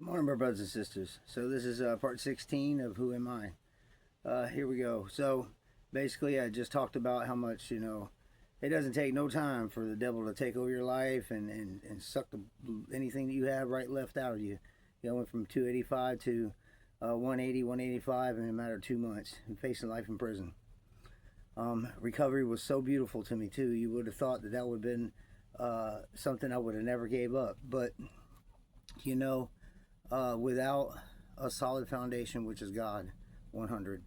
Morning, my brothers and sisters. So this is part 16 of Who Am I? Here we go. So basically, I just talked about how much, it doesn't take no time for the devil to take over your life and suck anything that you have right left out of you. You went from 285 to 180, 185 in a matter of 2 months and facing life in prison. Recovery was so beautiful to me, too. You would have thought that would have been something I would have never gave up. But, without a solid foundation, which is God, 100,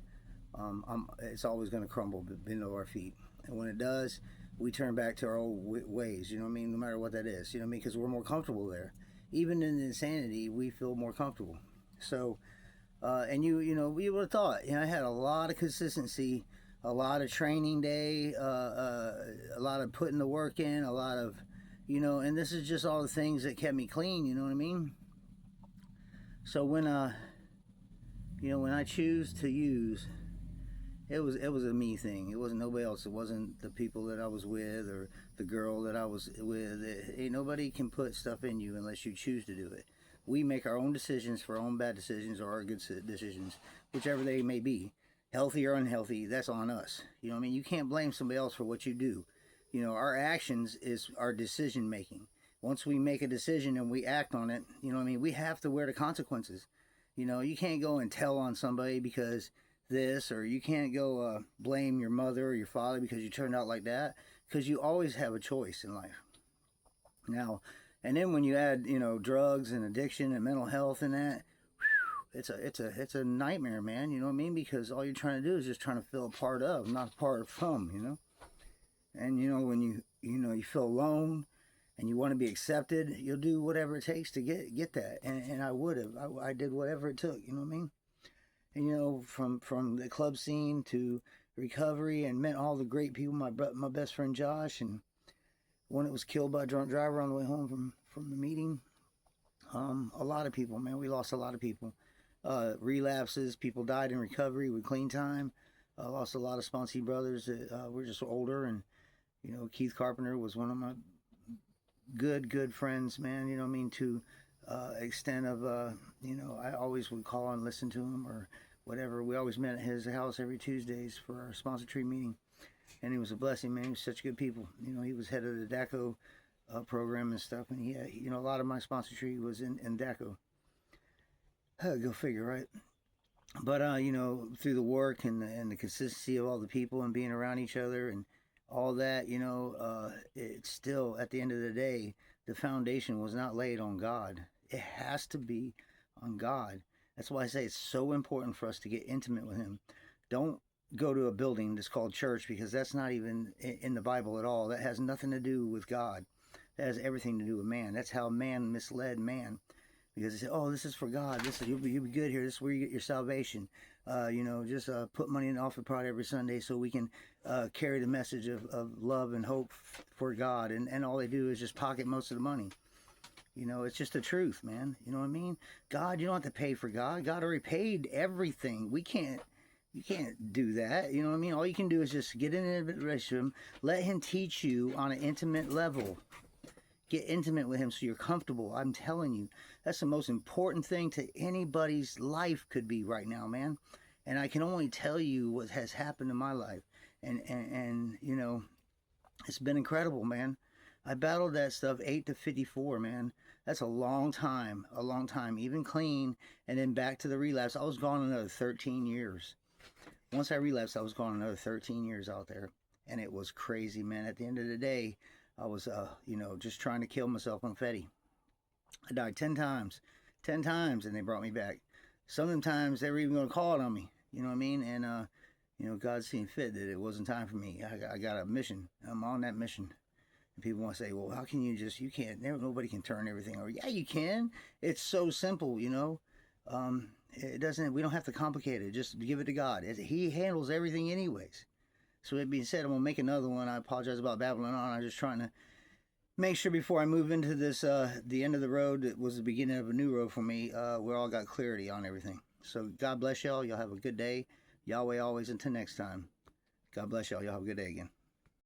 it's always going to crumble below our feet. And when it does, we turn back to our old ways, no matter what that is, because we're more comfortable there. Even in insanity, we feel more comfortable. So, and we would have thought, I had a lot of consistency, a lot of training day, a lot of putting the work in, a lot of, and this is just all the things that kept me clean, you know what I mean? So when I choose to use, it was a me thing. It wasn't nobody else. It wasn't the people that I was with or the girl that I was with. Ain't nobody can put stuff in you unless you choose to do it. We make our own decisions for our own bad decisions or our good decisions, whichever they may be, healthy or unhealthy. That's on us. You can't blame somebody else for what you do. Our actions is our decision making. Once we make a decision and we act on it, we have to wear the consequences. You can't go and tell on somebody because this, or you can't go blame your mother or your father because you turned out like that, because you always have a choice in life. Now, and then when you add, drugs and addiction and mental health and that, it's a nightmare, man. You know what I mean? Because all you're trying to do is just trying to feel a part of, not a part from, And, when you feel alone, and you want to be accepted, you'll do whatever it takes to get that. And I would have. I did whatever it took, you know what I mean? And, from the club scene to recovery, and met all the great people, my best friend Josh, and one that was killed by a drunk driver on the way home from the meeting. A lot of people, man. We lost a lot of people. Relapses, people died in recovery with clean time. Lost a lot of sponsee brothers that were just older. And, Keith Carpenter was one of my good friends, man, to extent of, I always would call and listen to him or whatever. We always met at his house every Tuesdays for our sponsor tree meeting, and he was a blessing, man. He was such good people. He was head of the DACO program and stuff, and he had, a lot of my sponsor tree was in DACO. Go figure, right? But, through the work and the consistency of all the people and being around each other and all that, it's still, at the end of the day, the foundation was not laid on God. It has to be on God. That's why I say it's so important for us to get intimate with Him. Don't go to a building that's called church, because that's not even in the Bible at all. That has nothing to do with God. That has everything to do with man. That's how man misled man. Because they say, oh, this is for God. You'll be good here. This is where you get your salvation. Just put money in the offering pot every Sunday so we can carry the message of love and hope for God. And all they do is just pocket most of the money. It's just the truth, man. You know what I mean? God, you don't have to pay for God. God already paid everything. You can't do that. You know what I mean? All you can do is just get in a relationship with Him. Let Him teach you on an intimate level. Get intimate with Him so you're comfortable. I'm telling you, that's the most important thing to anybody's life could be right now, man. And I can only tell you what has happened in my life. And it's been incredible, man. I battled that stuff 8 to 54, man. That's a long time, even clean. And then back to the relapse. I was gone another 13 years. Once I relapsed, I was gone another 13 years out there. And it was crazy, man. At the end of the day, I was, just trying to kill myself on Fetty. I died 10 times, and they brought me back. Some of them times they were even going to call it on me, you know what I mean? And, God seen fit that it wasn't time for me. I got a mission. I'm on that mission. And people want to say, well, how can you can't, nobody can turn everything over. Yeah, you can. It's so simple, it doesn't, we don't have to complicate it. Just give it to God. He handles everything anyways. So that being said, I'm going to make another one. I apologize about babbling on. I'm just trying to make sure before I move into this, the end of the road, that was the beginning of a new road for me, we all got clarity on everything. So God bless y'all. Y'all have a good day. Yahweh always. Until next time. God bless y'all. Y'all have a good day again.